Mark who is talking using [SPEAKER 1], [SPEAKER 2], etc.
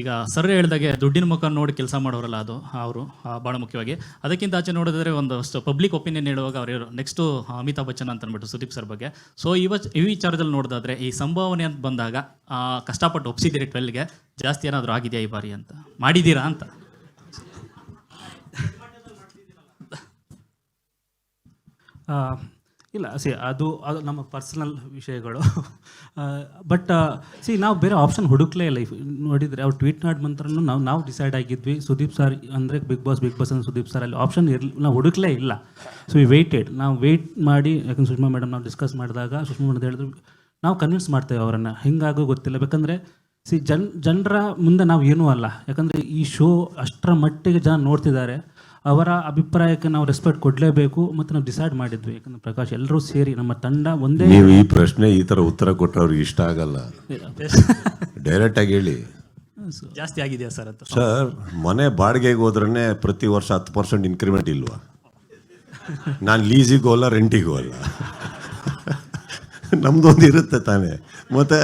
[SPEAKER 1] ಈಗ ಸರ್ ಹೇಳ್ದಾಗೆ ದುಡ್ಡಿನ ಮುಖ ನೋಡಿ ಕೆಲಸ ಮಾಡೋರಲ್ಲ ಅದು ಅವರು ಭಾಳ ಮುಖ್ಯವಾಗಿ. ಅದಕ್ಕಿಂತ ಆಚೆ ನೋಡಿದ್ರೆ ಒಂದಷ್ಟು ಪಬ್ಲಿಕ್ ಒಪಿನಿಯನ್ ಹೇಳುವಾಗ ಅವರು ನೆಕ್ಸ್ಟು ಅಮಿತಾಬ್ ಬಚ್ಚನ್ ಅಂತ ಅಂದ್ಬಿಟ್ಟು ಸುದೀಪ್ ಸರ್ ಬಗ್ಗೆ. ಸೊ ಈ ವಿಚಾರದಲ್ಲಿ ನೋಡಿದಾದ್ರೆ ಈ ಸಂಭಾವನೆ ಅಂತ ಬಂದಾಗ ಕಷ್ಟಪಟ್ಟು ಒಪ್ಸಿದ್ದೀರಿ 12ಗೆ, ಜಾಸ್ತಿ ಏನಾದರೂ ಆಗಿದೆಯಾ ಈ ಬಾರಿ ಅಂತ, ಮಾಡಿದ್ದೀರಾ ಅಂತ?
[SPEAKER 2] ಇಲ್ಲ ಅದು ನಮ್ಮ ಪರ್ಸನಲ್ ವಿಷಯಗಳು. ಬಟ್ ನಾವು ಬೇರೆ ಆಪ್ಷನ್ ಹುಡುಕ್ಲೇ ಇಲ್ಲ. ನೋಡಿದರೆ ಅವ್ರು ಟ್ವೀಟ್ ಮಾಡಿ ಮಂತ್ರನೂ ನಾವು ಡಿಸೈಡ್ ಆಗಿದ್ವಿ ಸುದೀಪ್ ಸರ್ ಅಂದರೆ ಬಿಗ್ ಬಾಸ್ ಅಂದ್ರೆ ಸುದೀಪ್ ಸರ್, ಅಲ್ಲಿ ಆಪ್ಷನ್ ನಾವು ಹುಡುಕ್ಲೇ ಇಲ್ಲ. ಸೊ ನಾವು ವೆಯ್ಟ್ ಮಾಡಿ, ಯಾಕಂದ್ರೆ ಸುಷ್ಮಾ ಮೇಡಮ್ ನಾವು ಡಿಸ್ಕಸ್ ಮಾಡಿದಾಗ ಸುಷ್ಮಾ ಮೇಡಮ್ ಹೇಳಿದ್ರು ನಾವು ಕನ್ವಿನ್ಸ್ ಮಾಡ್ತೇವೆ ಅವರನ್ನು, ಹಿಂಗಾಗೋ ಗೊತ್ತಿಲ್ಲ. ಬೇಕಂದರೆ ಜನರ ಮುಂದೆ ನಾವು ಏನೂ ಅಲ್ಲ, ಯಾಕಂದರೆ ಈ ಶೋ ಅಷ್ಟರ ಮಟ್ಟಿಗೆ ಜನ ನೋಡ್ತಿದ್ದಾರೆ, ಅವರ ಅಭಿಪ್ರಾಯಕ್ಕೆ ನಾವು ರೆಸ್ಪೆಕ್ಟ್ ಕೊಡಲೇಬೇಕು. ಮತ್ತು ನಾವು ಡಿಸೈಡ್ ಮಾಡಿದ್ವಿ, ಯಾಕಂದ್ರೆ ಪ್ರಕಾಶ್ ಎಲ್ಲರೂ ಸೇರಿ ನಮ್ಮ ತಂಡ ಒಂದೇ.
[SPEAKER 3] ನೀವು ಈ ಪ್ರಶ್ನೆ ಈ ಥರ ಉತ್ತರ ಕೊಟ್ಟರೆ ಅವ್ರಿಗೆ ಇಷ್ಟ ಆಗಲ್ಲ, ಡೈರೆಕ್ಟಾಗಿ ಹೇಳಿ.
[SPEAKER 1] ಜಾಸ್ತಿ ಆಗಿದೆಯಾ ಸರ್ ಅಂತ?
[SPEAKER 3] ಸರ್, ಮನೆ ಬಾಡಿಗೆಗೆ ಹೋದ್ರೇ ಪ್ರತಿ ವರ್ಷ 10% ಇನ್ಕ್ರಿಮೆಂಟ್ ಇಲ್ವಾ? ನಾನು ಲೀಸಿಗೂ ಅಲ್ಲ, ರೆಂಟಿಗೂ ಅಲ್ಲ, ನಮ್ದೊಂದು ಇರುತ್ತೆ ತಾನೇ. ಮತ್ತು